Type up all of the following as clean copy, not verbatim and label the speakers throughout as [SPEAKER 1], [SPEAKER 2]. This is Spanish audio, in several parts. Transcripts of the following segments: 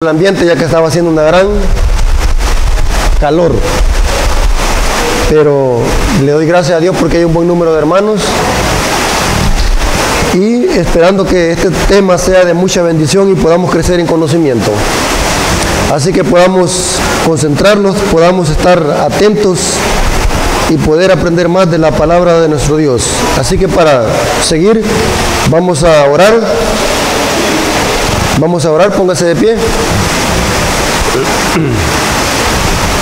[SPEAKER 1] el ambiente, ya que estaba haciendo una gran calor, pero le doy gracias a Dios porque hay un buen número de hermanos y esperando que este tema sea de mucha bendición y podamos crecer en conocimiento, así que podamos concentrarnos, podamos estar atentos y poder aprender más de la palabra de nuestro Dios. Así que para seguir vamos a orar. Vamos a orar, póngase de pie.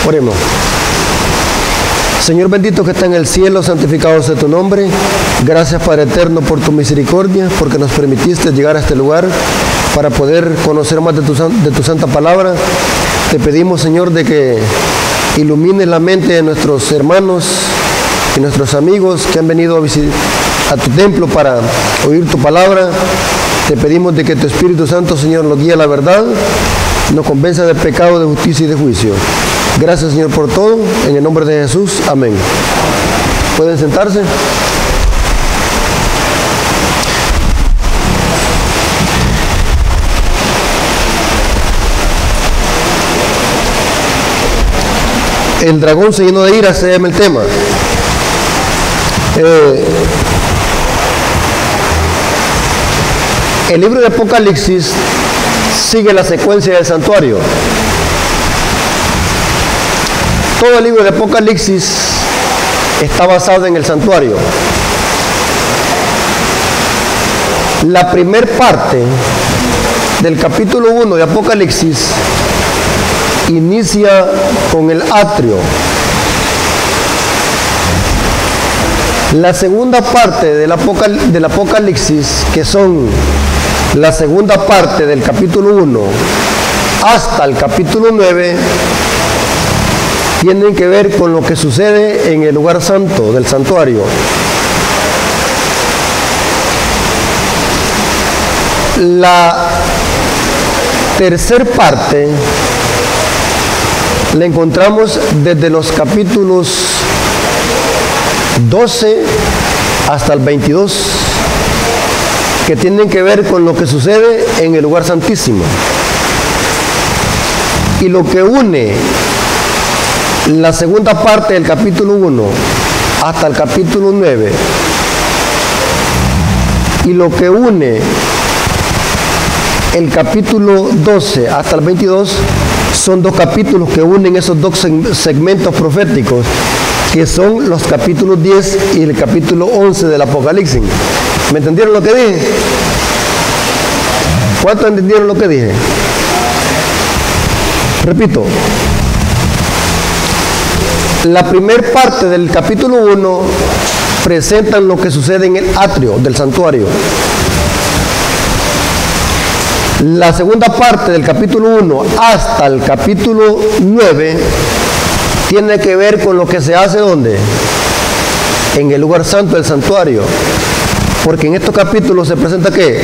[SPEAKER 1] Oremos. Señor bendito que está en el cielo, santificado sea tu nombre. Gracias, Padre eterno, por tu misericordia, porque nos permitiste llegar a este lugar para poder conocer más de tu santa palabra. Te pedimos, Señor, de que ilumines la mente de nuestros hermanos y nuestros amigos que han venido a tu templo para oír tu palabra. Te pedimos de que tu Espíritu Santo, Señor, nos guíe a la verdad, nos convenza del pecado, de justicia y de juicio. Gracias, Señor, por todo. En el nombre de Jesús. Amén. ¿Pueden sentarse? El dragón se llenó de ira, se llama el tema. El libro de Apocalipsis sigue la secuencia del santuario. Todo el libro de Apocalipsis está basado en el santuario. La primer parte del capítulo 1 de Apocalipsis inicia con el atrio. La segunda parte del Apocalipsis, que son la segunda parte del capítulo 1 hasta el capítulo 9, tienen que ver con lo que sucede en el lugar santo del santuario. La tercera parte la encontramos desde los capítulos 12 hasta el 22, que tienen que ver con lo que sucede en el lugar santísimo. Y lo que une la segunda parte del capítulo 1 hasta el capítulo 9 y lo que une el capítulo 12 hasta el 22 son dos capítulos que unen esos dos segmentos proféticos, que son los capítulos 10 y el capítulo 11 del Apocalipsis. ¿Me entendieron lo que dije? ¿Cuántos entendieron lo que dije? Repito. La primera parte del capítulo 1 presentan lo que sucede en el atrio del santuario. La segunda parte del capítulo 1 hasta el capítulo 9 tiene que ver con lo que se hace ¿dónde? En el lugar santo del santuario. Porque en estos capítulos se presenta ¿qué?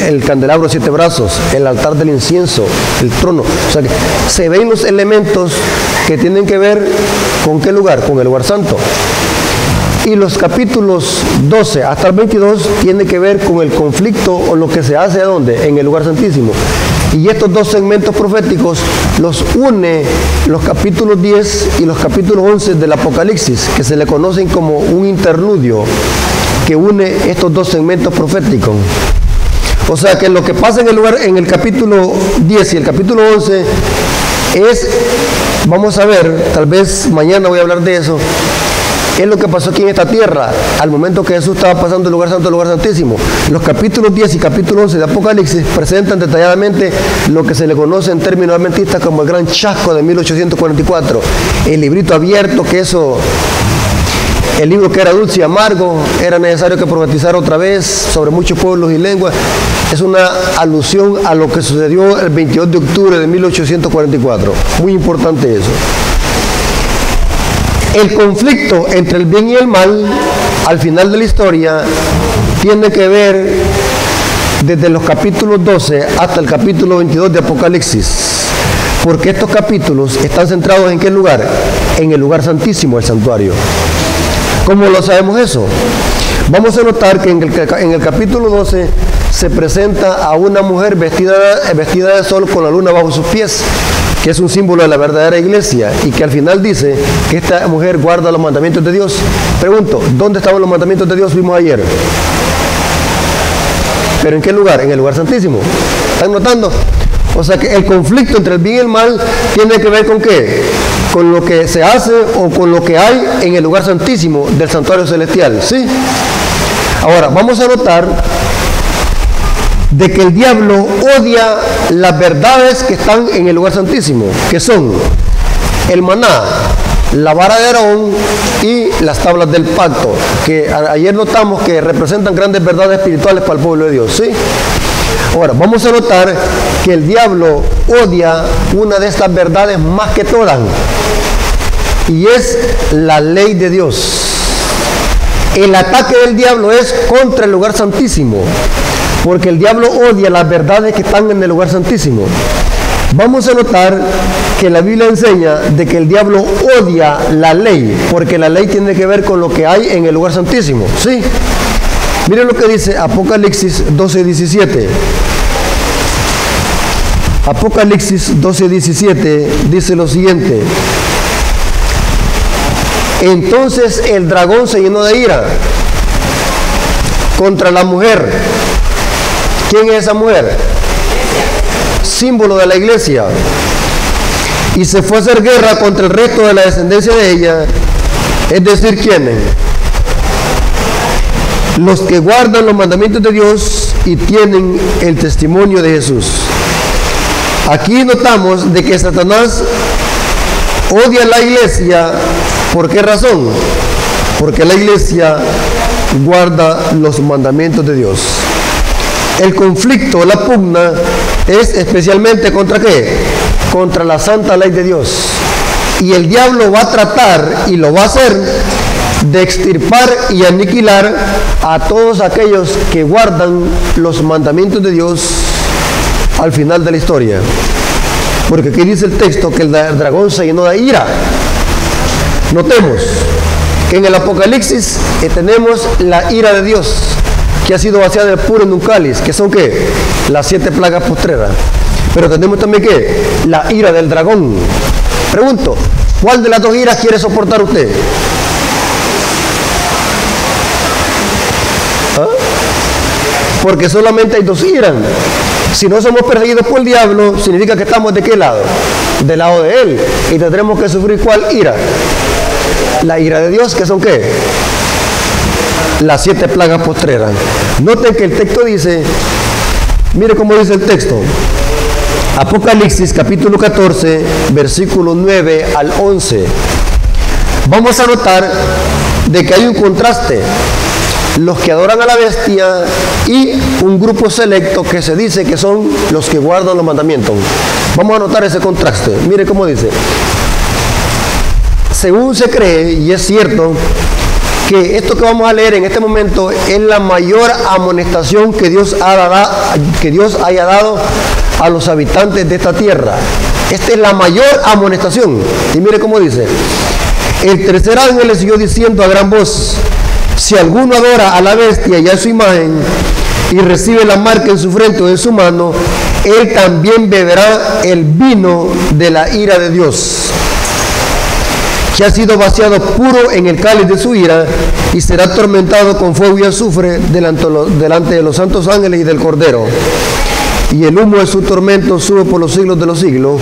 [SPEAKER 1] El candelabro de 7 brazos, el altar del incienso, el trono. O sea que se ven los elementos que tienen que ver con ¿qué lugar? Con el lugar santo. Y los capítulos 12 hasta el 22 tienen que ver con el conflicto o lo que se hace ¿dónde? En el lugar santísimo. Y estos dos segmentos proféticos los une los capítulos 10 y los capítulos 11 del Apocalipsis, que se le conocen como un interludio que une estos dos segmentos proféticos. O sea que lo que pasa en el capítulo 10 y el capítulo 11 es, vamos a ver, tal vez mañana voy a hablar de eso, es lo que pasó aquí en esta tierra al momento que Jesús estaba pasando del lugar santo al lugar santísimo. Los capítulos 10 y capítulo 11 de Apocalipsis presentan detalladamente lo que se le conoce en términos adventistas como el gran chasco de 1844. El librito abierto, que eso, el libro que era dulce y amargo, era necesario que profetizara otra vez sobre muchos pueblos y lenguas. Es una alusión a lo que sucedió el 22 de octubre de 1844. Muy importante eso. El conflicto entre el bien y el mal, al final de la historia, tiene que ver desde los capítulos 12 hasta el capítulo 22 de Apocalipsis. Porque estos capítulos están centrados ¿en qué lugar? En el lugar santísimo, el santuario. ¿Cómo lo sabemos eso? Vamos a notar que en el capítulo 12 se presenta a una mujer vestida de sol con la luna bajo sus pies, que es un símbolo de la verdadera iglesia, y que al final dice que esta mujer guarda los mandamientos de Dios. Pregunto, ¿dónde estaban los mandamientos de Dios? Vimos ayer. ¿Pero en qué lugar? En el lugar santísimo. ¿Están notando? O sea que el conflicto entre el bien y el mal tiene que ver ¿con qué? Con lo que se hace o con lo que hay en el lugar santísimo del santuario celestial, ¿sí? Ahora, vamos a notar de que el diablo odia las verdades que están en el lugar santísimo, que son el maná, la vara de Aarón y las tablas del pacto, que ayer notamos que representan grandes verdades espirituales para el pueblo de Dios, ¿sí? Ahora, vamos a notar que el diablo odia una de estas verdades más que todas, y es la ley de Dios. El ataque del diablo es contra el lugar santísimo, porque el diablo odia las verdades que están en el lugar santísimo. Vamos a notar que la Biblia enseña de que el diablo odia la ley, porque la ley tiene que ver con lo que hay en el lugar santísimo, ¿sí? Miren lo que dice Apocalipsis 12:17. Apocalipsis 12:17 dice lo siguiente: entonces el dragón se llenó de ira contra la mujer. ¿Quién es esa mujer? Símbolo de la iglesia. Y se fue a hacer guerra contra el resto de la descendencia de ella. Es decir, ¿quiénes? Los que guardan los mandamientos de Dios y tienen el testimonio de Jesús. Aquí notamos de que Satanás odia a la iglesia. ¿Por qué razón? Porque la iglesia guarda los mandamientos de Dios. El conflicto, la pugna, es especialmente ¿contra qué? Contra la santa ley de Dios. Y el diablo va a tratar, y lo va a hacer, de extirpar y aniquilar a todos aquellos que guardan los mandamientos de Dios al final de la historia. Porque aquí dice el texto que el dragón se llenó de ira. Notemos que en el Apocalipsis tenemos la ira de Dios, que ha sido vaciada del puro en un cáliz, que son ¿qué? Las 7 plagas postreras. Pero tenemos también ¿qué? La ira del dragón. Pregunto, ¿cuál de las dos iras quiere soportar usted? ¿Ah? Porque solamente hay 2 iras. Si no somos perseguidos por el diablo, significa que estamos ¿de qué lado? Del lado de él. Y tendremos que sufrir ¿cuál ira? La ira de Dios, que son ¿qué? Las 7 plagas postreras. Noten que el texto dice, mire cómo dice el texto. Apocalipsis capítulo 14, versículos 9 al 11. Vamos a notar de que hay un contraste. Los que adoran a la bestia y un grupo selecto que se dice que son los que guardan los mandamientos. Vamos a notar ese contraste. Mire cómo dice. Según se cree, y es cierto, que esto que vamos a leer en este momento es la mayor amonestación que Dios haya dado a los habitantes de esta tierra. Esta es la mayor amonestación. Y mire cómo dice. El tercer ángel le siguió diciendo a gran voz: si alguno adora a la bestia y a su imagen y recibe la marca en su frente o en su mano, él también beberá el vino de la ira de Dios, que ha sido vaciado puro en el cáliz de su ira, y será atormentado con fuego y azufre delante de los santos ángeles y del Cordero. Y el humo de su tormento sube por los siglos de los siglos,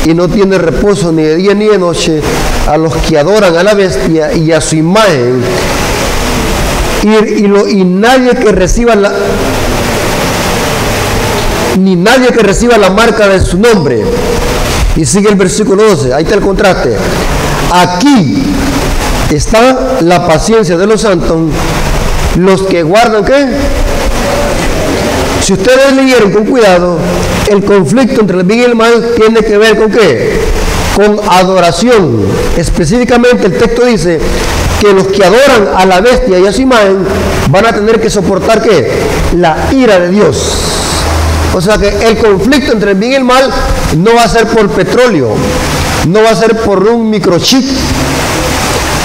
[SPEAKER 1] y no tiene reposo ni de día ni de noche a los que adoran a la bestia y a su imagen, y nadie que reciba la marca de su nombre. Y sigue el versículo 12, ahí está el contraste. Aquí está la paciencia de los santos, los que guardan ¿qué? Si ustedes leyeron con cuidado, el conflicto entre el bien y el mal tiene que ver ¿con qué? Con adoración. Específicamente el texto dice que los que adoran a la bestia y a su imagen van a tener que soportar ¿qué? La ira de Dios. O sea que el conflicto entre el bien y el mal no va a ser por petróleo, no va a ser por un microchip,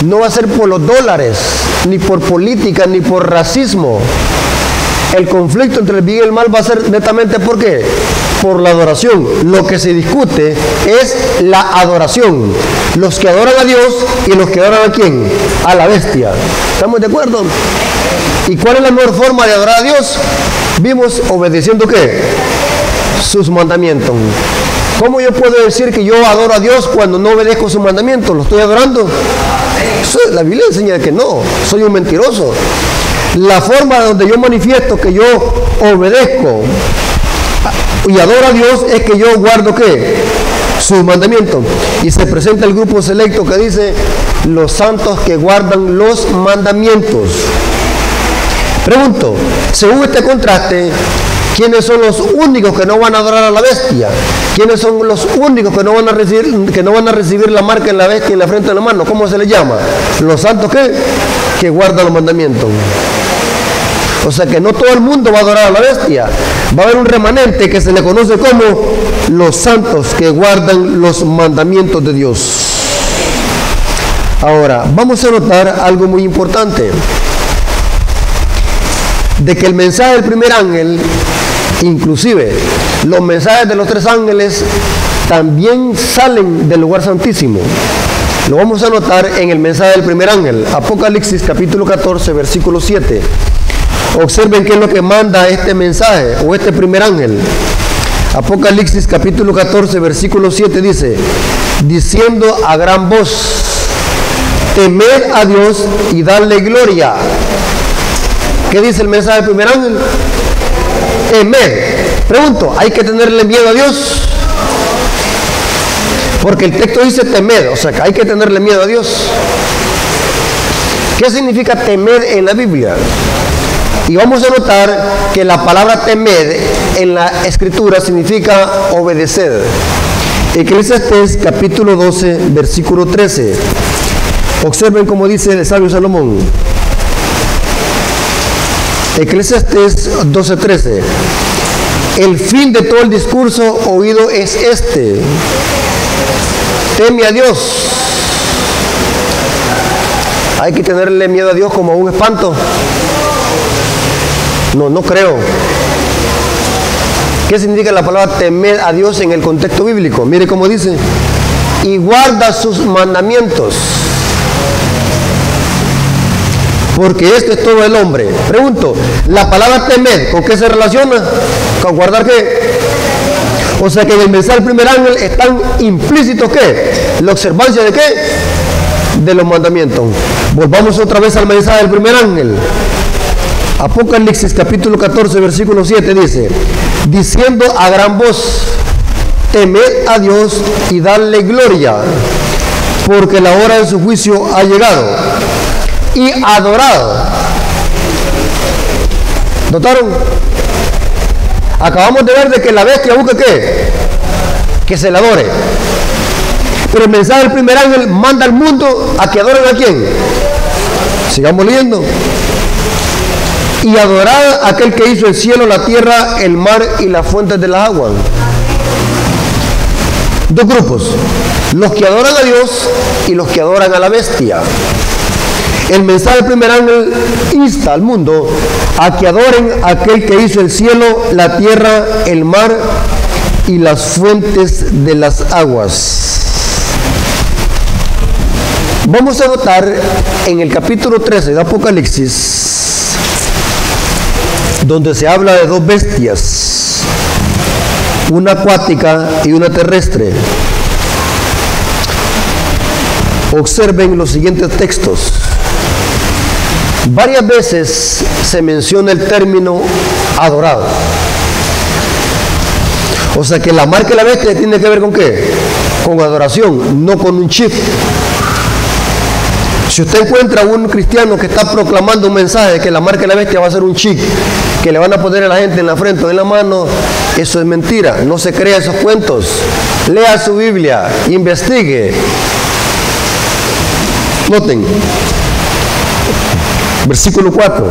[SPEAKER 1] no va a ser por los dólares, ni por política, ni por racismo. El conflicto entre el bien y el mal va a ser netamente ¿por qué? Por la adoración. Lo que se discute es la adoración. Los que adoran a Dios y los que adoran ¿a quién? A la bestia. ¿Estamos de acuerdo? ¿Y cuál es la mejor forma de adorar a Dios? Vimos obedeciendo ¿qué? Sus mandamientos. ¿Cómo yo puedo decir que yo adoro a Dios cuando no obedezco sus mandamientos? ¿Lo estoy adorando? La Biblia enseña que no, soy un mentiroso. La forma donde yo manifiesto que yo obedezco y adoro a Dios es que yo guardo ¿qué? Sus mandamientos. Y se presenta el grupo selecto que dice los santos que guardan los mandamientos. Pregunto, según este contraste, ¿quiénes son los únicos que no van a adorar a la bestia? ¿Quiénes son los únicos que no van a recibir la marca en la bestia en la frente de la mano? ¿Cómo se les llama? Los santos que guardan los mandamientos. O sea que no todo el mundo va a adorar a la bestia. Va a haber un remanente que se le conoce como los santos que guardan los mandamientos de Dios. Ahora, vamos a notar algo muy importante. De que el mensaje del primer ángel, inclusive los mensajes de los tres ángeles, también salen del lugar santísimo. Lo vamos a notar en el mensaje del primer ángel. Apocalipsis capítulo 14, versículo 7. Observen qué es lo que manda este mensaje o este primer ángel. Apocalipsis capítulo 14, versículo 7 dice, diciendo a gran voz, temed a Dios y dadle gloria. ¿Qué dice el mensaje del primer ángel? Temed. Pregunto, ¿hay que tenerle miedo a Dios? Porque el texto dice temed, o sea que hay que tenerle miedo a Dios. ¿Qué significa temer en la Biblia? Y vamos a notar que la palabra temer en la escritura significa obedecer. Eclesiastés capítulo 12, versículo 13. Observen cómo dice el sabio Salomón. Eclesiastés 12:13. El fin de todo el discurso oído es este: teme a Dios. ¿Hay que tenerle miedo a Dios como a un espanto? No creo. ¿Qué significa la palabra temer a Dios en el contexto bíblico? Mire cómo dice: y guarda sus mandamientos, porque este es todo el hombre. Pregunto, ¿la palabra temer con qué se relaciona? ¿Con guardar qué? O sea que en el mensaje del primer ángel están implícitos ¿qué? La observancia de qué? De los mandamientos. Volvamos otra vez al mensaje del primer ángel. Apocalipsis capítulo 14, versículo 7 dice, diciendo a gran voz, temed a Dios y dadle gloria, porque la hora de su juicio ha llegado. Y adorado. ¿Notaron? Acabamos de ver de que la bestia busca ¿qué? Que se le adore. Pero el mensaje del primer ángel manda al mundo a que adoren ¿a quién? Sigamos leyendo. Y adorar a aquel que hizo el cielo, la tierra, el mar y las fuentes de las aguas. Dos grupos: los que adoran a Dios y los que adoran a la bestia. El mensaje del primer ángel insta al mundo a que adoren a aquel que hizo el cielo, la tierra, el mar y las fuentes de las aguas. Vamos a notar en el capítulo 13 de Apocalipsis, donde se habla de dos bestias, una acuática y una terrestre. Observen los siguientes textos. Varias veces se menciona el término adorado. O sea que la marca de la bestia tiene que ver con ¿qué? Con adoración, no con un chip. Si usted encuentra a un cristiano que está proclamando un mensaje de que la marca de la bestia va a ser un chip, que le van a poner a la gente en la frente o en la mano, eso es mentira. No se crea esos cuentos. Lea su Biblia, investigue. Noten. Versículo 4.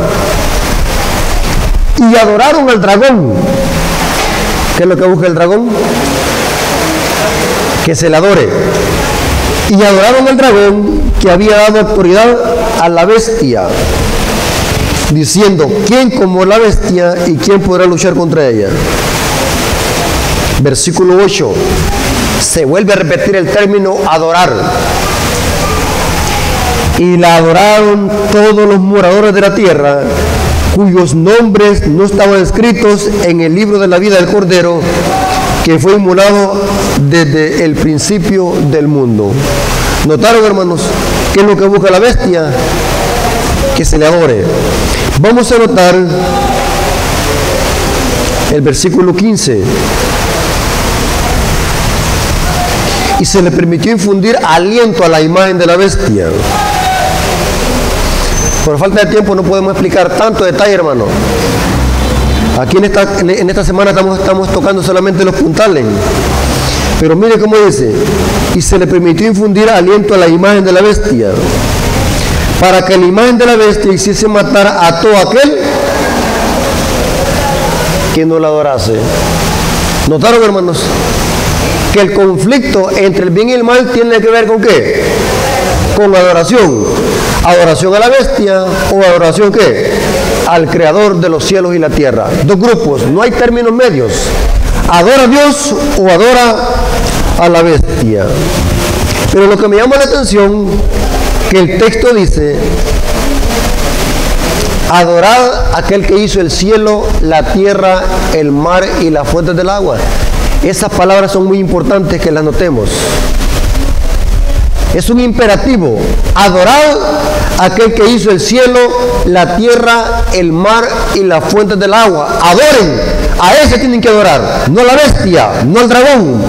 [SPEAKER 1] Y adoraron al dragón. ¿Qué es lo que busca el dragón? Que se le adore. Y adoraron al dragón que había dado autoridad a la bestia. diciendo: ¿quién como la bestia y quién podrá luchar contra ella? Versículo 8. Se vuelve a repetir el término adorar. Y la adoraron todos los moradores de la tierra, cuyos nombres no estaban escritos en el libro de la vida del Cordero, que fue inmolado desde el principio del mundo. ¿Notaron, hermanos, qué es lo que busca la bestia? Que se le adore. Vamos a notar el versículo 15. Y se le permitió infundir aliento a la imagen de la bestia. Por falta de tiempo no podemos explicar tanto detalle, hermano. Aquí en esta semana estamos tocando solamente los puntales. Pero mire cómo dice: y se le permitió infundir aliento a la imagen de la bestia, para que la imagen de la bestia hiciese matar a todo aquel que no la adorase. ¿Notaron, hermanos? Que el conflicto entre el bien y el mal tiene que ver con ¿qué? Con adoración. Adoración a la bestia o adoración ¿qué? Al creador de los cielos y la tierra. Dos grupos, no hay términos medios. Adora a Dios o adora a la bestia. Pero lo que me llama la atención, que el texto dice: adorad a aquel que hizo el cielo, la tierra, el mar y las fuentes del agua. Esas palabras son muy importantes que las notemos. Es un imperativo. Adorad a aquel que hizo el cielo, la tierra, el mar y las fuentes del agua. Adoren. A ese tienen que adorar. No a la bestia, no al dragón.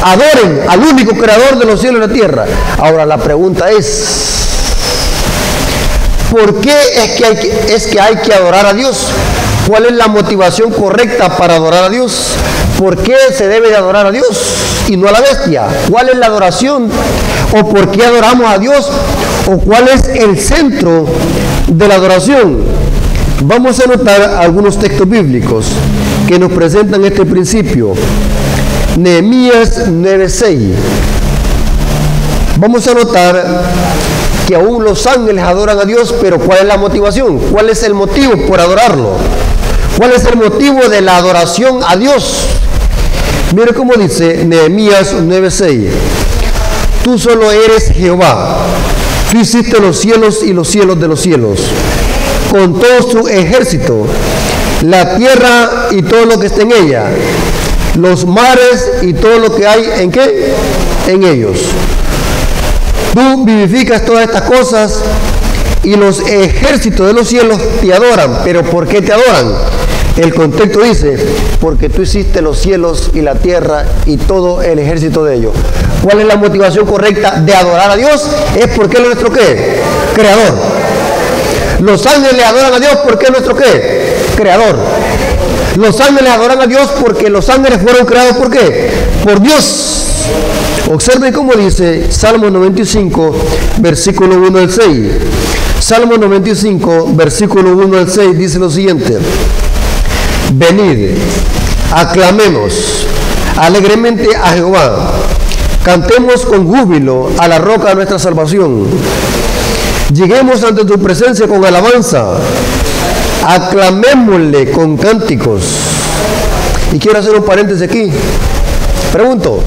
[SPEAKER 1] Adoren al único creador de los cielos y la tierra. Ahora la pregunta es: ¿por qué es que hay que adorar a Dios? ¿Cuál es la motivación correcta para adorar a Dios? ¿Por qué se debe de adorar a Dios y no a la bestia? ¿Cuál es la adoración? ¿O por qué adoramos a Dios? ¿O cuál es el centro de la adoración? Vamos a notar algunos textos bíblicos que nos presentan este principio. Nehemías 9:6. Vamos a notar que aún los ángeles adoran a Dios, pero ¿cuál es la motivación? ¿Cuál es el motivo por adorarlo? ¿Cuál es el motivo de la adoración a Dios? Mire cómo dice Nehemías 9:6. Tú solo eres Jehová. Tú hiciste los cielos y los cielos de los cielos, con todo su ejército, la tierra y todo lo que está en ella, los mares y todo lo que hay ¿en qué? En ellos. Tú vivificas todas estas cosas y los ejércitos de los cielos te adoran. ¿Pero por qué te adoran? El contexto dice: porque tú hiciste los cielos y la tierra y todo el ejército de ellos. ¿Cuál es la motivación correcta de adorar a Dios? Es porque Él es nuestro ¿qué? Creador. Los ángeles adoran a Dios porque es nuestro ¿qué? Creador. Los ángeles adoran a Dios porque los ángeles fueron creados ¿por qué? Por Dios. Observen cómo dice Salmo 95, versículo 1 al 6. Salmo 95, versículo 1 al 6 dice lo siguiente: venid, aclamemos alegremente a Jehová, cantemos con júbilo a la roca de nuestra salvación, lleguemos ante tu presencia con alabanza, aclamémosle con cánticos. Y quiero hacer un paréntesis aquí. Pregunto: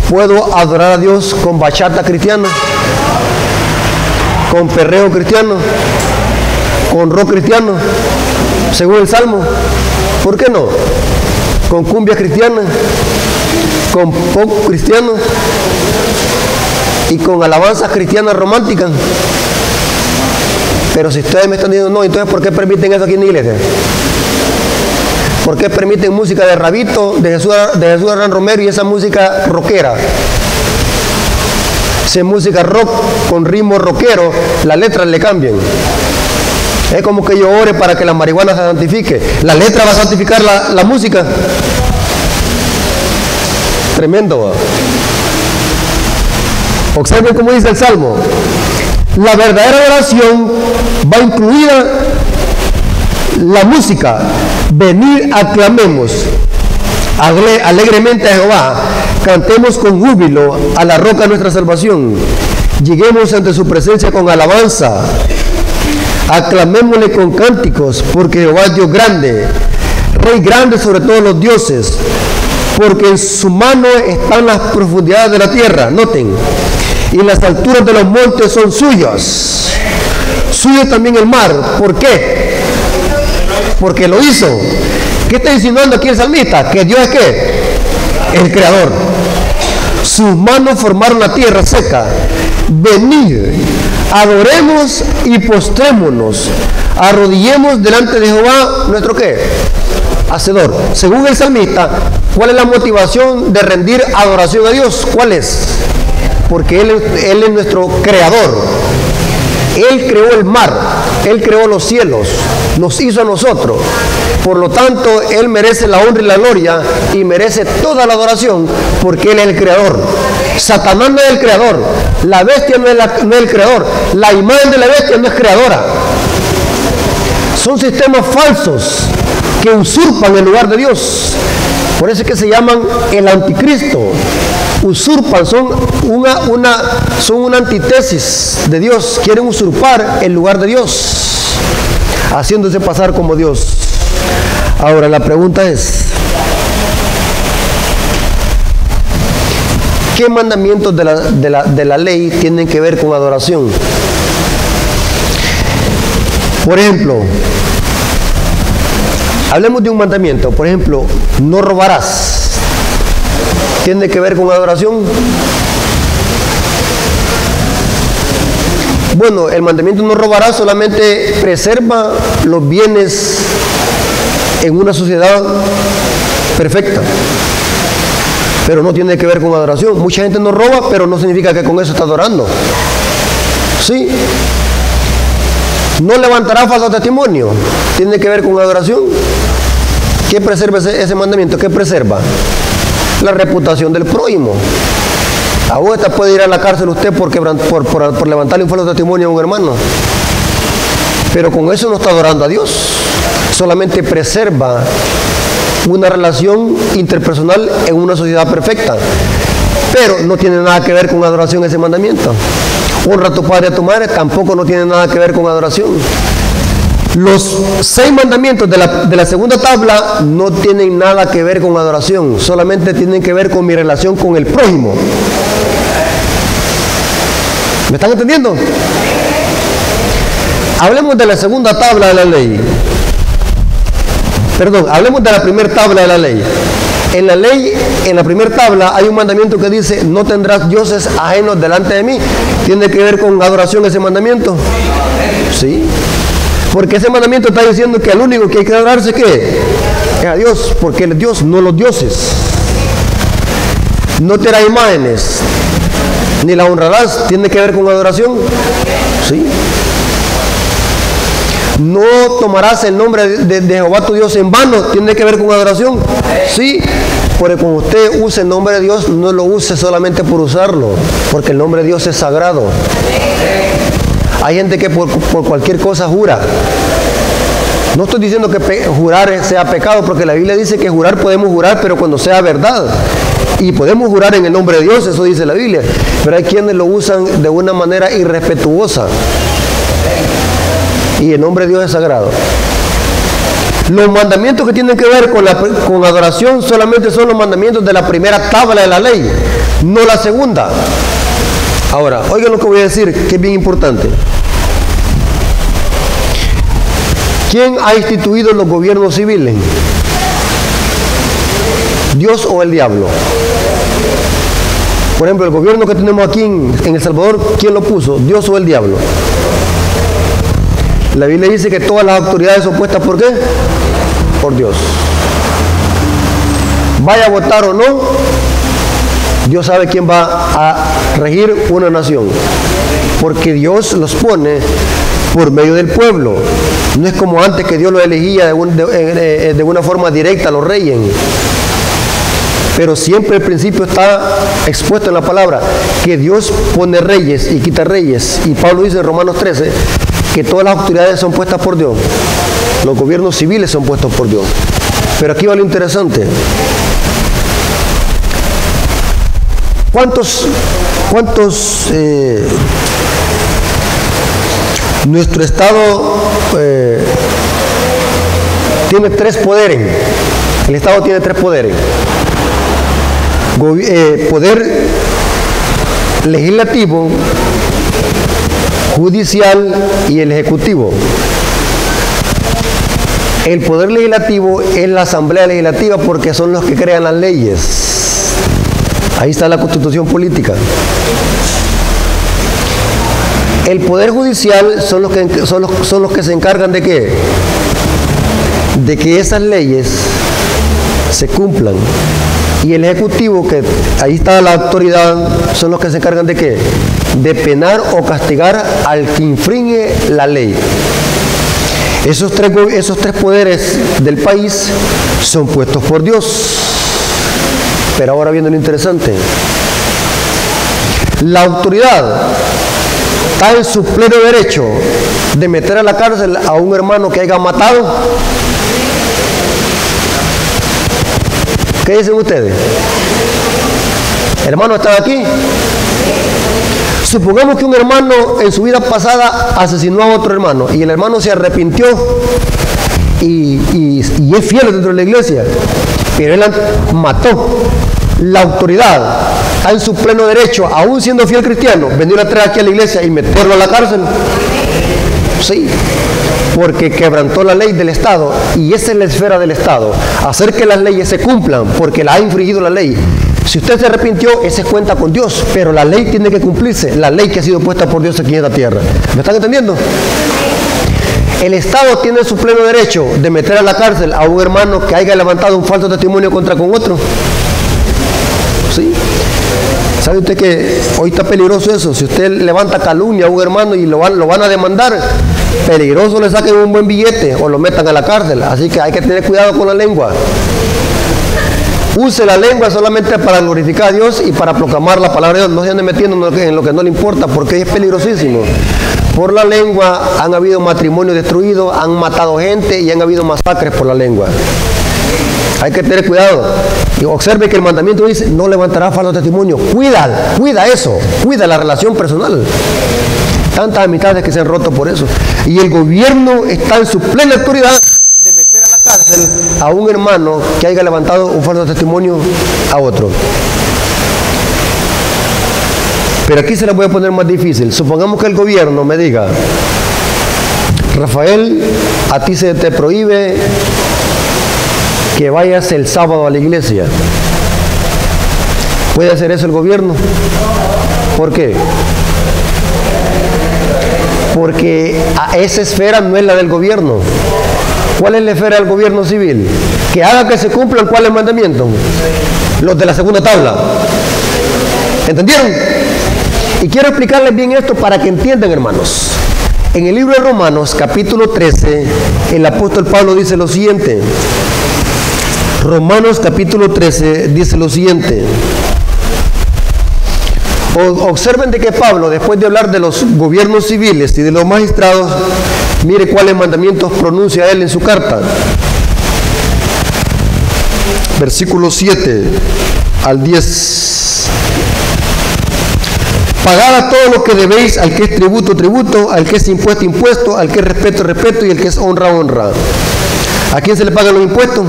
[SPEAKER 1] ¿puedo adorar a Dios con bachata cristiana? ¿Con perreo cristiano? ¿Con rock cristiano? Según el Salmo. ¿Por qué no? ¿Con cumbia cristiana? ¿Con pop cristiano? ¿Y con alabanzas cristianas románticas? Pero si ustedes me están diciendo no, entonces ¿por qué permiten eso aquí en la iglesia? ¿Por qué permiten música de Rabito, de Jesús Arán Romero y esa música rockera? Si es música rock con ritmo rockero, las letras le cambian. Es como que yo ore para que la marihuana se santifique. ¿La letra va a santificar la música? Tremendo. Observen cómo dice el Salmo: la verdadera oración va incluida la música. Venid, aclamemos alegremente a Jehová, cantemos con júbilo a la roca de nuestra salvación, lleguemos ante su presencia con alabanza, Aclamémosle con cánticos, porque Jehová es Dios grande, Rey grande sobre todos los dioses, porque en su mano están las profundidades de la tierra. Noten, y las alturas de los montes son suyas. Suyo también el mar. ¿Por qué? Porque lo hizo. ¿Qué está insinuando aquí el salmista? Que Dios es ¿qué? El creador. Sus manos formaron la tierra seca. Venid, adoremos y postrémonos, arrodillemos delante de Jehová, nuestro ¿qué? Hacedor. Según el salmista, ¿cuál es la motivación de rendir adoración a Dios? ¿Cuál es? Porque Él es nuestro creador. Él creó el mar, Él creó los cielos, nos hizo a nosotros. Por lo tanto, Él merece la honra y la gloria y merece toda la adoración porque Él es el creador. Satanás no es el creador, la bestia no es el creador, la imagen de la bestia no es creadora. Son sistemas falsos que usurpan el lugar de Dios. Por eso es que se llaman el anticristo. Usurpan, son una antítesis de Dios. Quieren usurpar el lugar de Dios, haciéndose pasar como Dios. Ahora la pregunta es, ¿qué mandamientos de la ley tienen que ver con adoración? Por ejemplo, hablemos de un mandamiento. Por ejemplo, no robarás. ¿Tiene que ver con adoración? Bueno, el mandamiento no robarás solamente preserva los bienes en una sociedad perfecta, pero no tiene que ver con adoración. Mucha gente no roba, pero no significa que con eso está adorando. ¿Sí? No levantará falso testimonio. ¿Tiene que ver con adoración? ¿Qué preserva ese mandamiento? ¿Qué preserva? La reputación del prójimo. Ahorita puede ir a la cárcel usted por levantarle un falso testimonio a un hermano, pero con eso no está adorando a Dios. Solamente preserva una relación interpersonal en una sociedad perfecta, pero no tiene nada que ver con adoración ese mandamiento. Honra a tu padre y a tu madre tampoco no tiene nada que ver con adoración. Los 6 mandamientos de la segunda tabla no tienen nada que ver con adoración, solamente tienen que ver con mi relación con el prójimo. ¿Me están entendiendo? Hablemos de la segunda tabla de la ley. Perdón, hablemos de la primera tabla de la ley. En la ley, en la primera tabla, hay un mandamiento que dice, no tendrás dioses ajenos delante de mí. ¿Tiene que ver con adoración ese mandamiento? Sí. Porque ese mandamiento está diciendo que al único que hay que adorarse, ¿qué? Es a Dios, porque Él es Dios, no los dioses. No te harás imágenes, ni la honrarás. ¿Tiene que ver con adoración? Sí. No tomarás el nombre de Jehová tu Dios en vano. ¿Tiene que ver con adoración? Sí. Porque cuando usted use el nombre de Dios, no lo use solamente por usarlo, porque el nombre de Dios es sagrado. Hay gente que por cualquier cosa jura. No estoy diciendo que jurar sea pecado, porque la Biblia dice que jurar podemos jurar, pero cuando sea verdad. Y podemos jurar en el nombre de Dios, eso dice la Biblia. Pero hay quienes lo usan de una manera irrespetuosa. Y el nombre de Dios es sagrado. Los mandamientos que tienen que ver con adoración solamente son los mandamientos de la primera tabla de la ley, no la segunda. Ahora, oigan lo que voy a decir, que es bien importante. ¿Quién ha instituido los gobiernos civiles? ¿Dios o el diablo? Por ejemplo, el gobierno que tenemos aquí en El Salvador, ¿quién lo puso? ¿Dios o el diablo? La Biblia dice que todas las autoridades son puestas ¿por qué? Por Dios. Vaya a votar o no, Dios sabe quién va a regir una nación, porque Dios los pone por medio del pueblo. No es como antes que Dios los elegía de una forma directa a los reyes, pero siempre el principio está expuesto en la palabra, que Dios pone reyes y quita reyes. Y Pablo dice en Romanos 13 que todas las autoridades son puestas por Dios, los gobiernos civiles son puestos por Dios. Pero aquí va lo interesante. ¿Cuántos Nuestro Estado tiene 3 poderes. El Estado tiene 3 poderes. Poder legislativo, judicial y el ejecutivo. El poder legislativo es la Asamblea Legislativa porque son los que crean las leyes. Ahí está la Constitución política. El poder judicial son los que se encargan de ¿qué? De que esas leyes se cumplan. Y el ejecutivo, que ahí está la autoridad, son los que se encargan de ¿qué? De penar o castigar al que infringe la ley. Esos tres poderes del país son puestos por Dios. Pero ahora viene lo interesante. La autoridad está en su pleno derecho de meter a la cárcel a un hermano que haya matado. ¿Qué dicen ustedes? ¿Hermano estaba aquí? Supongamos que un hermano en su vida pasada asesinó a otro hermano y el hermano se arrepintió y es fiel dentro de la iglesia, pero él mató. La autoridad está en su pleno derecho, aún siendo fiel cristiano, venir a traer aquí a la iglesia y meterlo a la cárcel. Sí, porque quebrantó la ley del Estado y esa es la esfera del Estado, hacer que las leyes se cumplan porque la ha infringido la ley. Si usted se arrepintió, ese cuenta con Dios, pero la ley tiene que cumplirse, la ley que ha sido puesta por Dios aquí en la tierra. ¿Me están entendiendo? El Estado tiene su pleno derecho de meter a la cárcel a un hermano que haya levantado un falso testimonio contra con otro. ¿Sí? ¿Sabe usted que hoy está peligroso eso? Si usted levanta calumnia a un hermano y lo van a demandar, peligroso le saquen un buen billete o lo metan a la cárcel. Así que hay que tener cuidado con la lengua. Use la lengua solamente para glorificar a Dios y para proclamar la palabra de Dios. No se ande metiendo en lo que no le importa, porque es peligrosísimo. Por la lengua han habido matrimonios destruidos, han matado gente y han habido masacres por la lengua. Hay que tener cuidado. Y observe que el mandamiento dice, no levantará falso testimonio. Cuida eso, cuida la relación personal. Tantas amistades que se han roto por eso. Y el gobierno está en su plena autoridad de meter a la cárcel a un hermano que haya levantado un falso testimonio a otro. Pero aquí se la voy a poner más difícil. Supongamos que el gobierno me diga, Rafael, a ti se te prohíbe que vayas el sábado a la iglesia. ¿Puede hacer eso el gobierno? ¿Por qué? Porque a esa esfera no es la del gobierno. ¿Cuál es la esfera del gobierno civil? Que haga que se cumplan cuáles mandamientos. Los de la segunda tabla. ¿Entendieron? Y quiero explicarles bien esto para que entiendan, hermanos. En el libro de Romanos, capítulo 13, el apóstol Pablo dice lo siguiente. Romanos capítulo 13 dice lo siguiente. Observen de que Pablo, después de hablar de los gobiernos civiles y de los magistrados, mire cuáles mandamientos pronuncia él en su carta. Versículo 7 al 10. Pagad a todo lo que debéis, al que es tributo, tributo, al que es impuesto, impuesto, al que es respeto, respeto y al que es honra, honra. ¿A quién se le pagan los impuestos?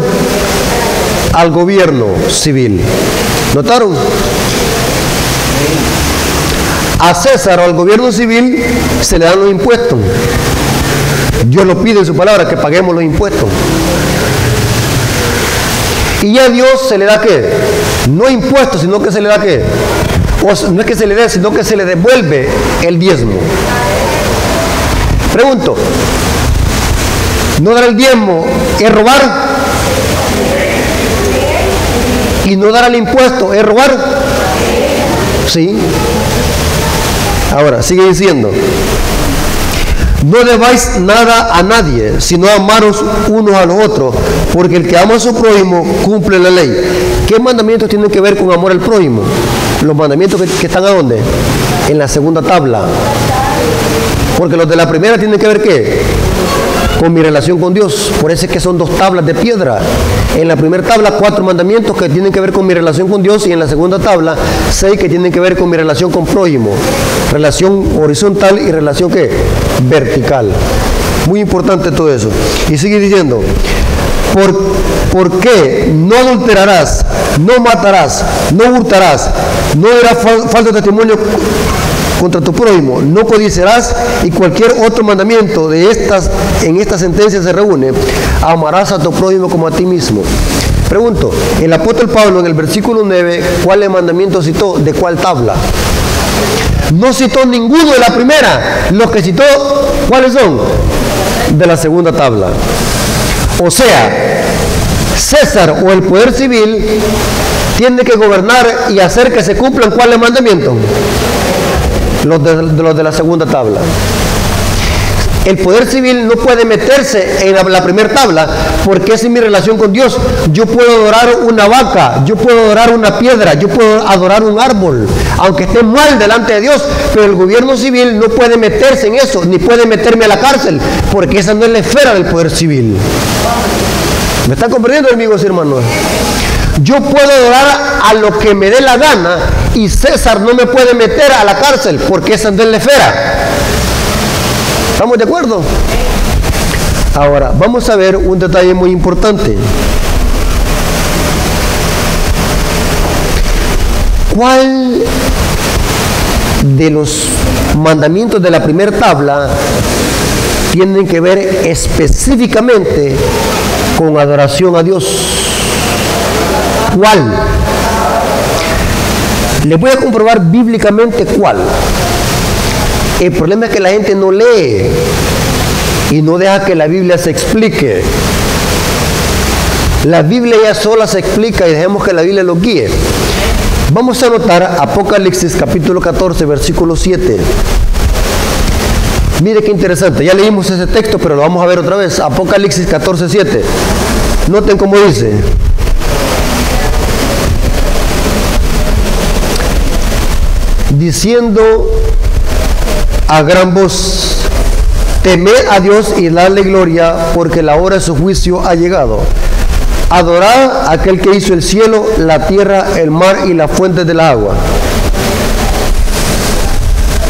[SPEAKER 1] Al gobierno civil. ¿Notaron? A César o al gobierno civil se le dan los impuestos. Dios lo pide en su palabra que paguemos los impuestos. Y a Dios se le da ¿qué? No impuestos, sino que se le da ¿qué? O no es que se le dé, sino que se le devuelve el diezmo. Pregunto, ¿no dar el diezmo es robar? ¿Y no dar el impuesto es robar? Sí. Ahora, sigue diciendo, no debáis nada a nadie, sino amaros unos a los otros, porque el que ama a su prójimo cumple la ley. ¿Qué mandamientos tienen que ver con amor al prójimo? Los mandamientos que están ¿a dónde? En la segunda tabla. Porque los de la primera tienen que ver ¿qué? Con mi relación con Dios. Por eso es que son 2 tablas de piedra. En la primera tabla 4 mandamientos que tienen que ver con mi relación con Dios y en la segunda tabla 6 que tienen que ver con mi relación con prójimo. Relación horizontal y relación ¿qué? Vertical. Muy importante todo eso. Y sigue diciendo, ¿por qué no adulterarás, no matarás, no hurtarás, no darás falso testimonio contra tu prójimo, no codiciarás, y cualquier otro mandamiento de estas, en esta sentencia se reúne? Amarás a tu prójimo como a ti mismo. Pregunto, el apóstol Pablo en el versículo 9, ¿cuál mandamiento citó? ¿De cuál tabla? No citó ninguno de la primera. Los que citó, ¿cuáles son? De la segunda tabla. O sea, César o el poder civil tiene que gobernar y hacer que se cumplan ¿cuáles mandamientos? Los de la segunda tabla. El poder civil no puede meterse en la primera tabla, porque esa es mi relación con Dios. Yo puedo adorar una vaca, yo puedo adorar una piedra, yo puedo adorar un árbol, aunque esté mal delante de Dios, pero el gobierno civil no puede meterse en eso, ni puede meterme a la cárcel, porque esa no es la esfera del poder civil. ¿Me están comprendiendo, amigos y hermanos? Yo puedo adorar a lo que me dé la gana, y César no me puede meter a la cárcel, porque esa no es la esfera. ¿Estamos de acuerdo? Ahora, vamos a ver un detalle muy importante. ¿Cuál de los mandamientos de la primera tabla tienen que ver específicamente con adoración a Dios? ¿Cuál? Les voy a comprobar bíblicamente cuál. El problema es que la gente no lee y no deja que la Biblia se explique. La Biblia ya sola se explica y dejemos que la Biblia lo guíe. Vamos a anotar Apocalipsis capítulo 14, versículo 7. Mire qué interesante, ya leímos ese texto, pero lo vamos a ver otra vez. Apocalipsis 14, 7. Noten cómo dice. Diciendo a gran voz, temed a Dios y dadle gloria, porque la hora de su juicio ha llegado. Adorad a aquel que hizo el cielo, la tierra, el mar y las fuentes del agua.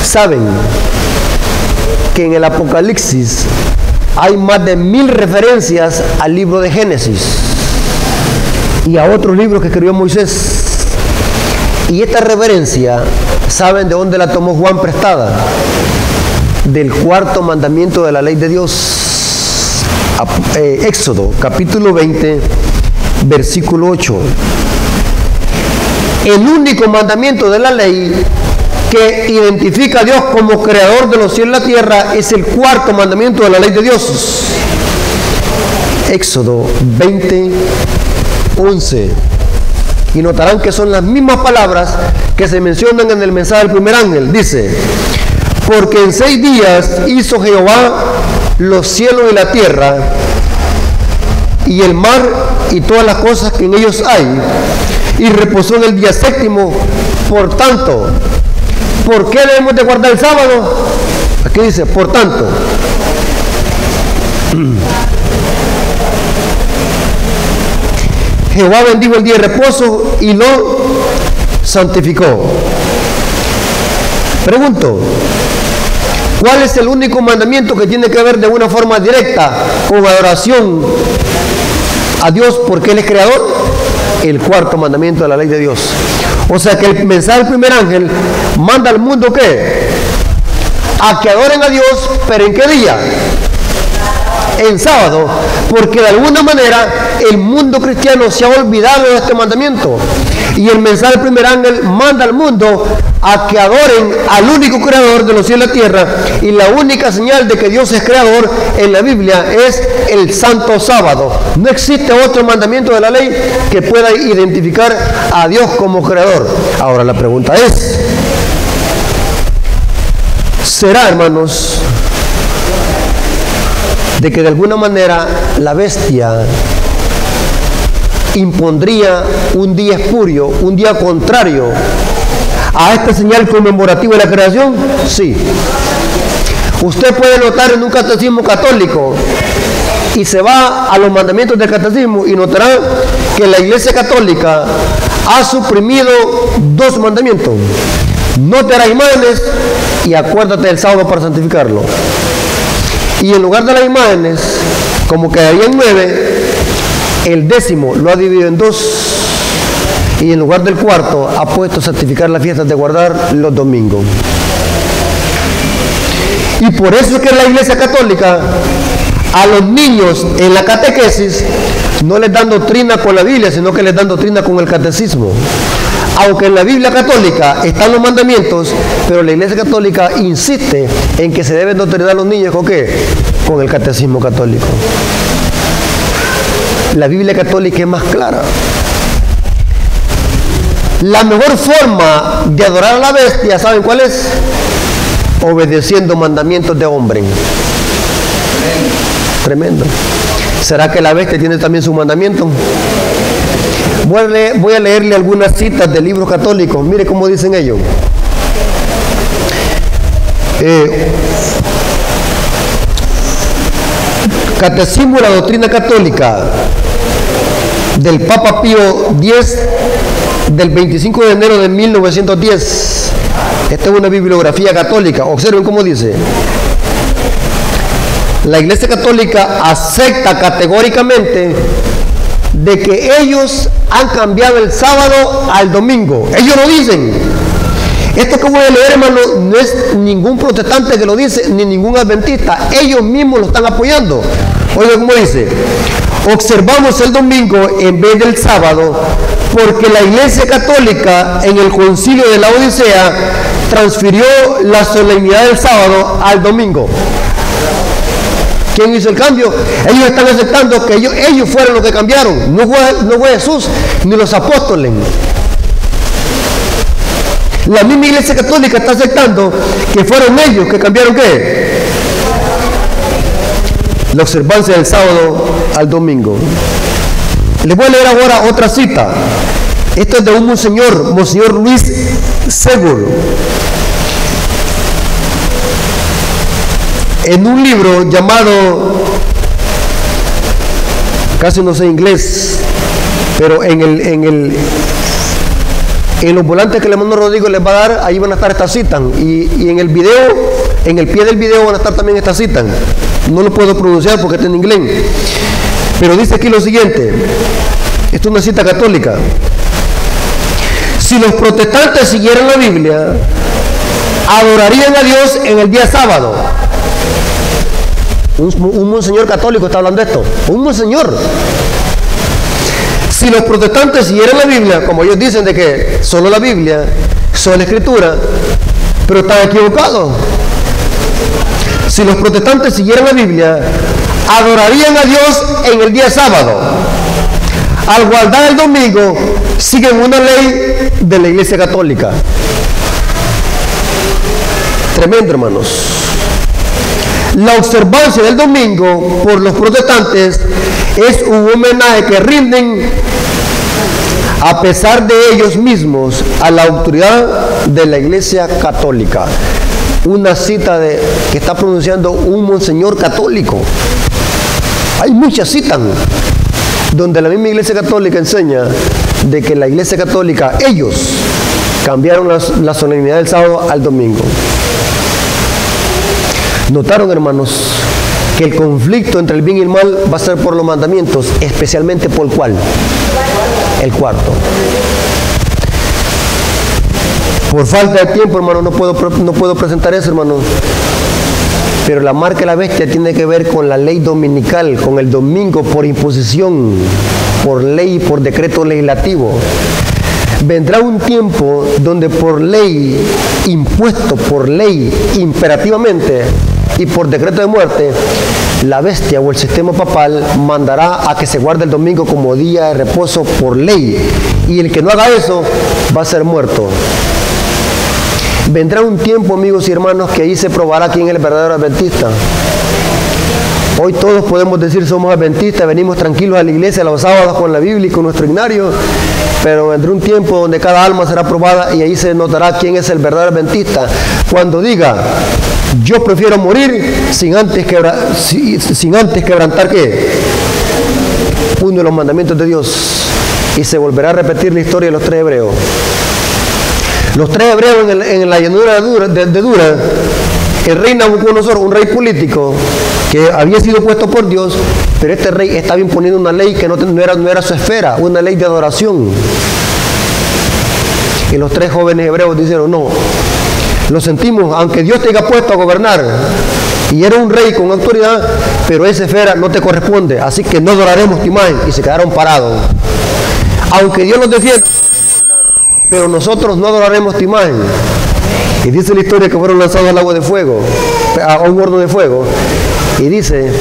[SPEAKER 1] Saben que en el Apocalipsis hay más de 1000 referencias al libro de Génesis y a otros libros que escribió Moisés. Y esta referencia, ¿saben de dónde la tomó Juan prestada? Del cuarto mandamiento de la ley de Dios. Éxodo, capítulo 20, versículo 8. El único mandamiento de la ley que identifica a Dios como creador de los cielos y la tierra es el cuarto mandamiento de la ley de Dios. Éxodo 20, 11. Y notarán que son las mismas palabras que se mencionan en el mensaje del primer ángel. Dice, porque en 6 días hizo Jehová los cielos y la tierra, y el mar y todas las cosas que en ellos hay, y reposó en el día séptimo. Por tanto, ¿por qué debemos de guardar el sábado? Aquí dice, por tanto. Jehová bendijo el día de reposo y lo santificó. Pregunto, ¿cuál es el único mandamiento que tiene que ver de una forma directa con adoración a Dios porque Él es creador? El cuarto mandamiento de la ley de Dios. O sea que el mensaje del primer ángel manda al mundo ¿qué? A que adoren a Dios, pero ¿en qué día? En sábado, porque de alguna manera el mundo cristiano se ha olvidado de este mandamiento. Y el mensaje del primer ángel manda al mundo a que adoren al único creador de los cielos y la tierra. Y la única señal de que Dios es creador en la Biblia es el santo sábado. No existe otro mandamiento de la ley que pueda identificar a Dios como creador. Ahora la pregunta es, ¿será, hermanos, de que de alguna manera la bestia impondría un día espurio, un día contrario a esta señal conmemorativa de la creación? Sí. Usted puede notar en un catecismo católico y se va a los mandamientos del catecismo y notará que la Iglesia Católica ha suprimido 2 mandamientos. no te harás imágenes y acuérdate del sábado para santificarlo. Y en lugar de las imágenes, como quedarían 9, el 10º lo ha dividido en 2, y en lugar del cuarto ha puesto santificar las fiestas de guardar los domingos. Y por eso es que la Iglesia Católica a los niños en la catequesis no les dan doctrina con la Biblia, sino que les dan doctrina con el catecismo. Aunque en la Biblia católica están los mandamientos, pero la Iglesia Católica insiste en que se deben doctrinar a los niños ¿con qué? Con el catecismo católico. La Biblia católica es más clara. La mejor forma de adorar a la bestia, ¿saben cuál es? Obedeciendo mandamientos de hombre. Tremendo. ¿Será que la bestia tiene también su mandamiento? Voy a leerle algunas citas de libros católicos. Mire cómo dicen ellos. Catecismo de la Doctrina Católica del Papa Pío X del 25 de enero de 1910. Esta es una bibliografía católica. Observen cómo dice. La Iglesia Católica acepta categóricamente de que ellos han cambiado el sábado al domingo. Ellos lo dicen. Esto que voy a leer, hermano, no es ningún protestante que lo dice, ni ningún adventista. Ellos mismos lo están apoyando. Oigan cómo dice. Observamos el domingo en vez del sábado porque la Iglesia Católica en el concilio de la Odisea transfirió la solemnidad del sábado al domingo. ¿Quién hizo el cambio? Ellos están aceptando que ellos fueron los que cambiaron. No fue Jesús ni los apóstoles. La misma Iglesia Católica está aceptando que fueron ellos que cambiaron ¿qué? La observancia del sábado al domingo. Les voy a leer ahora otra cita. Esto es de un Monseñor Luis Segur. En un libro llamado, casi no sé inglés, pero en los volantes que el hermano Rodrigo les va a dar, ahí van a estar estas citas. Y en el video, en el pie del video van a estar también estas citas. No lo puedo pronunciar porque está en inglés. Pero dice aquí lo siguiente. Esto es una cita católica. Si los protestantes siguieran la Biblia, adorarían a Dios en el día sábado. Un monseñor católico está hablando de esto. Un monseñor. Si los protestantes siguieran la Biblia, como ellos dicen de que solo la Biblia, solo la Escritura, pero están equivocados. Si los protestantes siguieran la Biblia, adorarían a Dios en el día sábado. Al guardar el domingo, siguen una ley de la Iglesia Católica. Tremendo, hermanos. La observancia del domingo por los protestantes es un homenaje que rinden a pesar de ellos mismos a la autoridad de la Iglesia Católica. Una cita que está pronunciando un monseñor católico. Hay muchas citas donde la misma Iglesia Católica enseña de que la Iglesia Católica, ellos cambiaron la solemnidad del sábado al domingo. Notaron, hermanos, que el conflicto entre el bien y el mal va a ser por los mandamientos, especialmente por ¿cuál? El cuarto. Por falta de tiempo, hermano, no puedo presentar eso, hermano. Pero la marca de la bestia tiene que ver con la ley dominical, con el domingo por imposición, por ley, por decreto legislativo. Vendrá un tiempo donde por ley, impuesto por ley, imperativamente y por decreto de muerte, la bestia o el sistema papal mandará a que se guarde el domingo como día de reposo por ley. Y el que no haga eso va a ser muerto. Vendrá un tiempo, amigos y hermanos, que ahí se probará quién es el verdadero adventista. Hoy todos podemos decir somos adventistas, venimos tranquilos a la iglesia los sábados con la Biblia y con nuestro ignario, pero vendrá un tiempo donde cada alma será probada y ahí se notará quién es el verdadero adventista. Cuando diga, yo prefiero morir sin antes quebrantar ¿qué? Uno de los mandamientos de Dios, y se volverá a repetir la historia de los 3 hebreos. Los 3 hebreos en la llanura de Dura, el rey Nabucodonosor, un rey político que había sido puesto por Dios, pero este rey estaba imponiendo una ley que no era su esfera, una ley de adoración. Y los 3 jóvenes hebreos dijeron, no, lo sentimos, aunque Dios te haya puesto a gobernar, y era un rey con autoridad, pero esa esfera no te corresponde, así que no adoraremos tu imagen. Y se quedaron parados. Aunque Dios nos defienda, pero nosotros no adoraremos tu imagen. Y dice la historia que fueron lanzados al agua de fuego, a un horno de fuego. Y dice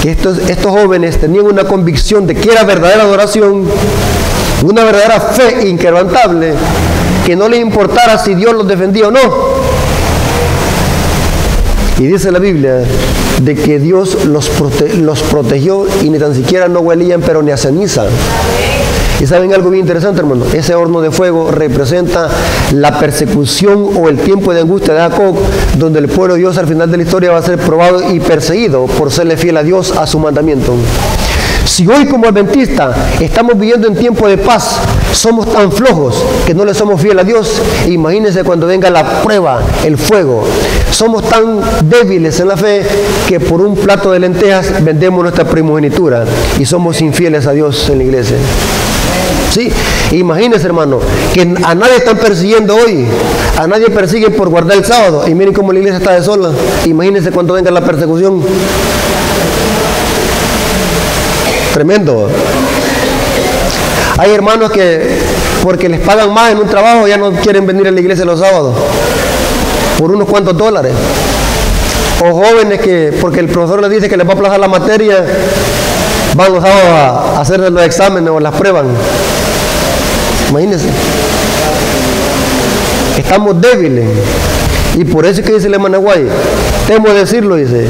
[SPEAKER 1] que estos jóvenes tenían una convicción de que era verdadera adoración, una verdadera fe inquebrantable, que no les importara si Dios los defendía o no. Y dice la Biblia de que Dios los protegió y ni tan siquiera no huelían, pero ni a ceniza. Y saben algo bien interesante, hermano, ese horno de fuego representa la persecución o el tiempo de angustia de Jacob, donde el pueblo de Dios al final de la historia va a ser probado y perseguido por serle fiel a Dios, a su mandamiento. Si hoy como adventistas estamos viviendo en tiempo de paz, somos tan flojos que no le somos fieles a Dios, imagínense cuando venga la prueba, el fuego. Somos tan débiles en la fe que por un plato de lentejas vendemos nuestra primogenitura y somos infieles a Dios en la iglesia. Sí, imagínense, hermano, que a nadie están persiguiendo hoy, a nadie persiguen por guardar el sábado, y miren cómo la iglesia está de sola. Imagínense cuando venga la persecución. Tremendo. Hay hermanos que porque les pagan más en un trabajo ya no quieren venir a la iglesia los sábados por unos cuantos dólares. O jóvenes que porque el profesor les dice que les va a aplazar la materia, van los sábados a hacer los exámenes o las pruebas. Imagínense. Estamos débiles. Y por eso es que dice el hermano Guay, temo decirlo, dice,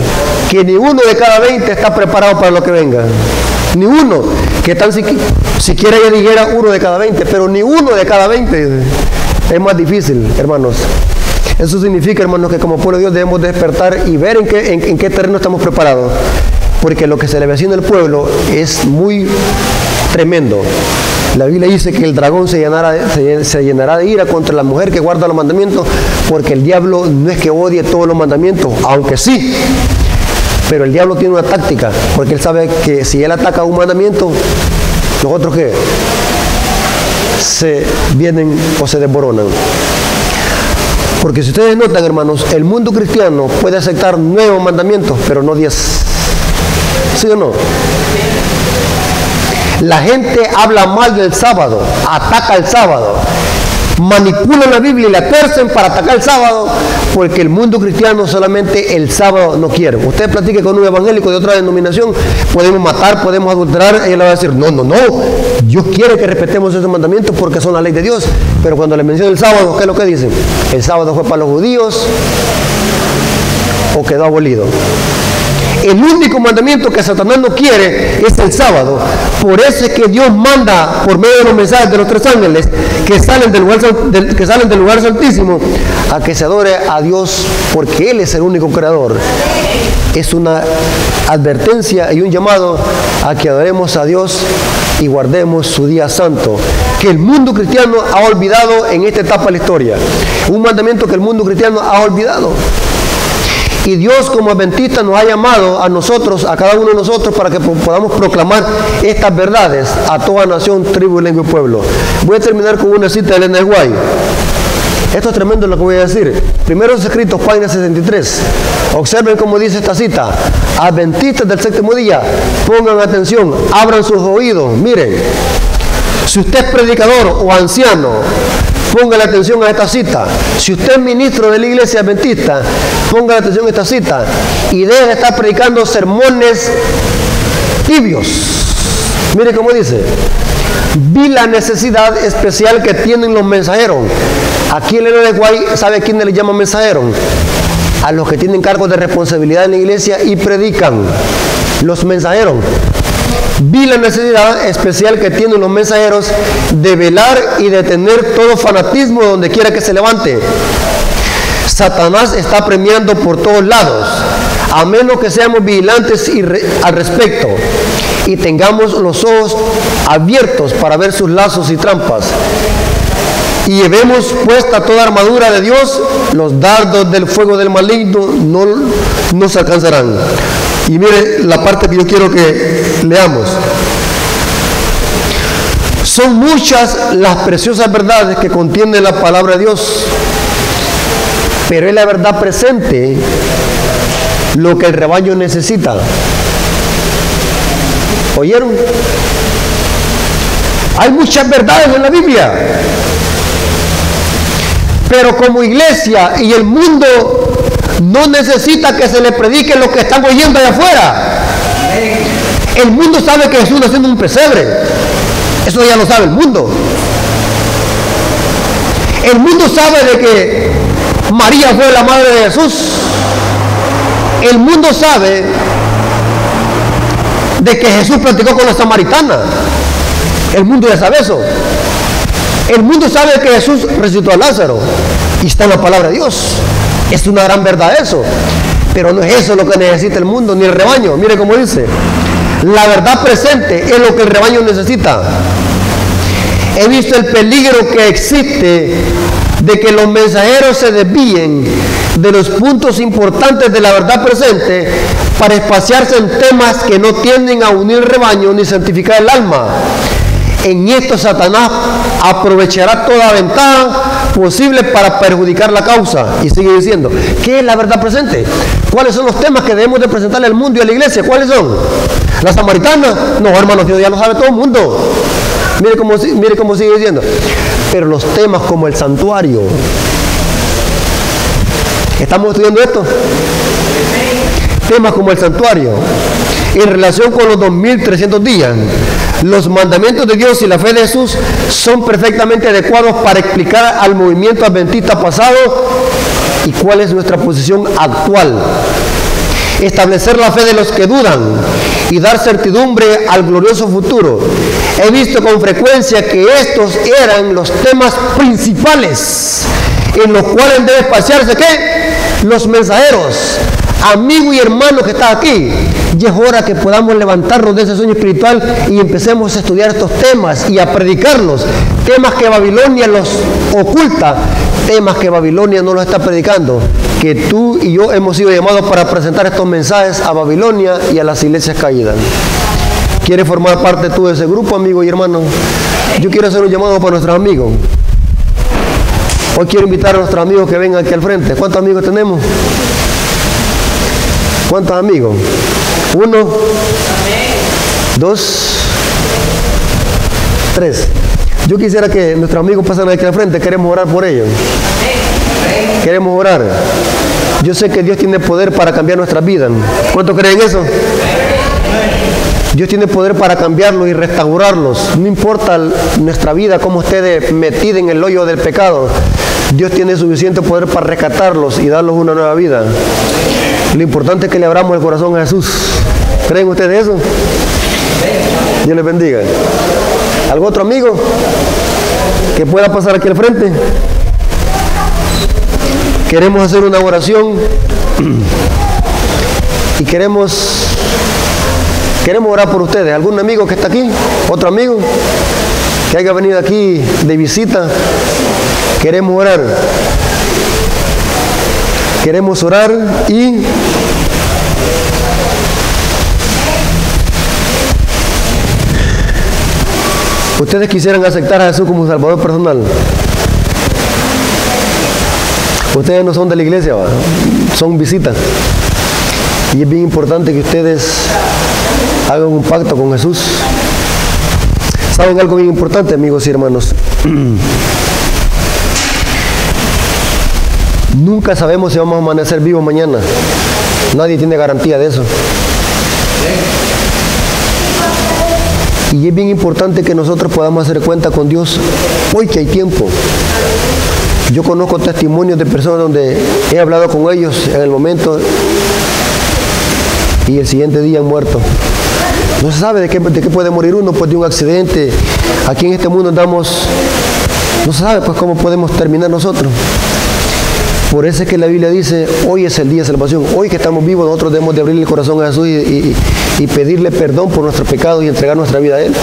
[SPEAKER 1] que ni uno de cada 20 está preparado para lo que venga. Ni uno, que tan siquiera ya dijera uno de cada 20, pero ni uno de cada 20 es más difícil, hermanos. Eso significa, hermanos, que como pueblo de Dios debemos despertar y ver en qué terreno estamos preparados, porque lo que se le avecina al pueblo es muy tremendo. La Biblia dice que el dragón se llenará de ira contra la mujer que guarda los mandamientos, porque el diablo no es que odie todos los mandamientos, aunque sí, pero el diablo tiene una táctica, porque él sabe que si él ataca un mandamiento, los otros ¿qué? Se vienen o se desboronan. Porque si ustedes notan, hermanos, el mundo cristiano puede aceptar 9 mandamientos, pero no 10. ¿Sí o no? La gente habla mal del sábado, ataca el sábado, manipulan la Biblia y la tuercen para atacar el sábado, porque el mundo cristiano solamente el sábado no quiere. Usted platique con un evangélico de otra denominación, podemos matar, podemos adulterar, y él le va a decir, no, Dios quiere que respetemos esos mandamientos porque son la ley de Dios. Pero cuando le menciona el sábado, ¿qué es lo que dicen? El sábado fue para los judíos o quedó abolido. El único mandamiento que Satanás no quiere es el sábado. Por eso es que Dios manda por medio de los mensajes de los 3 ángeles que salen del lugar santísimo a que se adore a Dios, porque Él es el único creador. Es una advertencia y un llamado a que adoremos a Dios y guardemos su día santo, que el mundo cristiano ha olvidado en esta etapa de la historia. Un mandamiento que el mundo cristiano ha olvidado. Y Dios como adventista nos ha llamado a nosotros, a cada uno de nosotros, para que podamos proclamar estas verdades a toda nación, tribu, lengua y pueblo. Voy a terminar con una cita de Elena White. Esto es tremendo lo que voy a decir. Primeros Escritos, página 63. Observen cómo dice esta cita. Adventistas del séptimo día, pongan atención, abran sus oídos. Miren, si usted es predicador o anciano, póngale atención a esta cita. Si usted es ministro de la iglesia adventista, póngale atención a esta cita. Y deje de estar predicando sermones tibios. Mire cómo dice. Vi la necesidad especial que tienen los mensajeros. Aquí en Elena White, ¿sabe a quiénes le llaman mensajeros? A los que tienen cargos de responsabilidad en la iglesia y predican. Los mensajeros. Vi la necesidad especial que tienen los mensajeros de velar y detener todo fanatismo donde quiera que se levante. Satanás está premiando por todos lados, a menos que seamos vigilantes al respecto y tengamos los ojos abiertos para ver sus lazos y trampas. y llevemos puesta toda armadura de Dios, los dardos del fuego del maligno no nos alcanzarán. Y mire la parte que yo quiero que leamos. Son muchas las preciosas verdades que contiene la palabra de Dios, pero es la verdad presente lo que el rebaño necesita. ¿Oyeron? Hay muchas verdades en la Biblia, pero como iglesia y el mundo no necesita que se le predique lo que están oyendo allá afuera. El mundo sabe que Jesús nació en un pesebre. Eso ya lo sabe el mundo. El mundo sabe de que María fue la madre de Jesús. El mundo sabe de que Jesús platicó con la samaritana. El mundo ya sabe eso. El mundo sabe que Jesús resucitó a Lázaro. Y está en la palabra de Dios. Es una gran verdad eso. Pero no es eso lo que necesita el mundo ni el rebaño. Mire cómo dice. La verdad presente es lo que el rebaño necesita. He visto el peligro que existe de que los mensajeros se desvíen de los puntos importantes de la verdad presente para espaciarse en temas que no tienden a unir el rebaño ni santificar el alma. En esto Satanás aprovechará toda ventaja posible para perjudicar la causa. Y sigue diciendo, ¿qué es la verdad presente? ¿Cuáles son los temas que debemos de presentarle al mundo y a la iglesia? ¿Cuáles son? ¿La samaritana? No, hermanos, Dios ya lo sabe todo el mundo. Mire cómo sigue diciendo. Pero los temas como el santuario. ¿Estamos estudiando esto? Temas como el santuario. En relación con los 2300 días. Los mandamientos de Dios y la fe de Jesús son perfectamente adecuados para explicar al movimiento adventista pasado y cuál es nuestra posición actual. Establecer la fe de los que dudan y dar certidumbre al glorioso futuro. He visto con frecuencia que estos eran los temas principales en los cuales debe espaciarse ¿qué? Los mensajeros. Amigo y hermano que está aquí, ya es hora que podamos levantarnos de ese sueño espiritual y empecemos a estudiar estos temas y a predicarlos. Temas que Babilonia los oculta, temas que Babilonia no los está predicando, que tú y yo hemos sido llamados para presentar estos mensajes a Babilonia y a las iglesias caídas. ¿Quieres formar parte tú de ese grupo, amigo y hermano? Yo quiero hacer un llamado para nuestros amigos. Hoy quiero invitar a nuestros amigos que vengan aquí al frente. ¿Cuántos amigos tenemos? ¿Cuántos amigos? 1, 2, 3. Yo quisiera que nuestros amigos pasen aquí al frente. Queremos orar por ellos. Queremos orar. Yo sé que Dios tiene poder para cambiar nuestras vidas. ¿Cuántos creen eso? Dios tiene poder para cambiarlos y restaurarlos. No importa nuestra vida, cómo esté metida en el hoyo del pecado. Dios tiene suficiente poder para rescatarlos y darlos una nueva vida. Lo importante es que le abramos el corazón a Jesús. ¿Creen ustedes eso? Dios les bendiga. ¿Algún otro amigo que pueda pasar aquí al frente? Queremos hacer una oración y queremos orar por ustedes. ¿Algún amigo que está aquí? ¿Otro amigo que haya venido aquí de visita? Queremos orar. Queremos orar y ustedes quisieran aceptar a Jesús como Salvador personal. Ustedes no son de la iglesia, ¿va? Son visitas. Y es bien importante que ustedes hagan un pacto con Jesús. ¿Saben algo bien importante, amigos y hermanos? Nunca sabemos si vamos a amanecer vivos mañana. Nadie tiene garantía de eso. Y es bien importante que nosotros podamos hacer cuenta con Dios hoy que hay tiempo. Yo conozco testimonios de personas donde he hablado con ellos en el momento y el siguiente día han muerto. No se sabe de qué puede morir uno, pues de un accidente. Aquí en este mundo andamos, no se sabe pues cómo podemos terminar nosotros. Por eso es que la Biblia dice, hoy es el día de salvación. Hoy que estamos vivos, nosotros debemos de abrirle el corazón a Jesús y pedirle perdón por nuestros pecados y entregar nuestra vida a Él.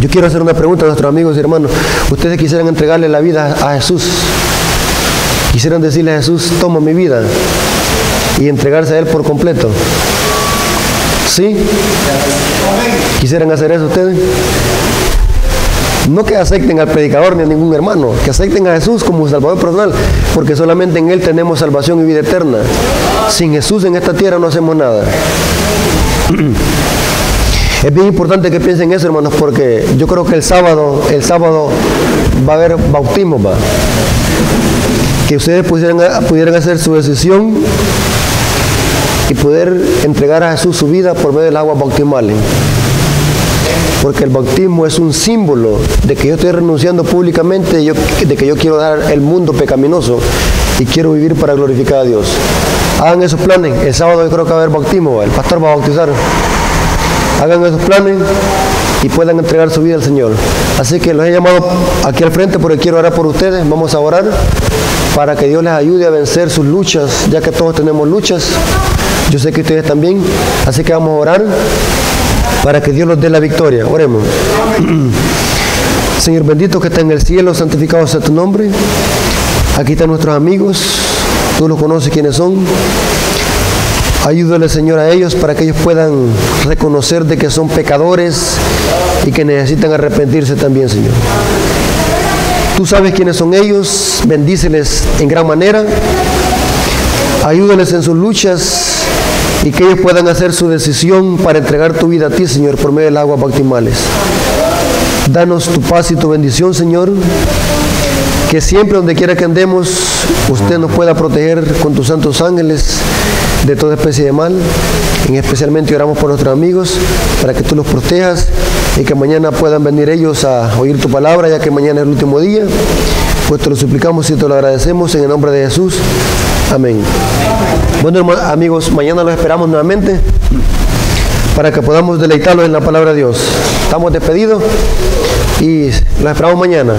[SPEAKER 1] Yo quiero hacer una pregunta a nuestros amigos y hermanos. ¿Ustedes quisieran entregarle la vida a Jesús? ¿Quisieran decirle a Jesús, toma mi vida? Y entregarse a Él por completo. ¿Sí? ¿Quisieran hacer eso ustedes? No que acepten al predicador ni a ningún hermano, que acepten a Jesús como Salvador personal, porque solamente en Él tenemos salvación y vida eterna. Sin Jesús en esta tierra no hacemos nada. Es bien importante que piensen eso, hermanos, porque yo creo que el sábado va a haber bautismo, ¿va? Que ustedes pudieran hacer su decisión y poder entregar a Jesús su vida por medio del agua bautismal. Porque el bautismo es un símbolo de que yo estoy renunciando públicamente, de que yo quiero dar el mundo pecaminoso y quiero vivir para glorificar a Dios. Hagan esos planes. El sábado yo creo que va a haber bautismo, el pastor va a bautizar. Hagan esos planes y puedan entregar su vida al Señor. Así que los he llamado aquí al frente porque quiero orar por ustedes. Vamos a orar para que Dios les ayude a vencer sus luchas, ya que todos tenemos luchas. Yo sé que ustedes también. Así que vamos a orar para que Dios nos dé la victoria. Oremos. Señor bendito que está en el cielo, santificado sea tu nombre. Aquí están nuestros amigos. Tú los conoces quiénes son. Ayúdale, Señor, a ellos para que ellos puedan reconocer de que son pecadores y que necesitan arrepentirse también, Señor. Tú sabes quiénes son ellos, bendíceles en gran manera, ayúdales en sus luchas y que ellos puedan hacer su decisión para entregar tu vida a ti, Señor, por medio del agua bautismales. Danos tu paz y tu bendición, Señor, que siempre donde quiera que andemos, usted nos pueda proteger con tus santos ángeles de toda especie de mal. Especialmente oramos por nuestros amigos para que tú los protejas y que mañana puedan venir ellos a oír tu palabra, ya que mañana es el último día. Pues te lo suplicamos y te lo agradecemos en el nombre de Jesús. Amén. Bueno, amigos, mañana los esperamos nuevamente para que podamos deleitarlos en la palabra de Dios. Estamos despedidos y los esperamos mañana.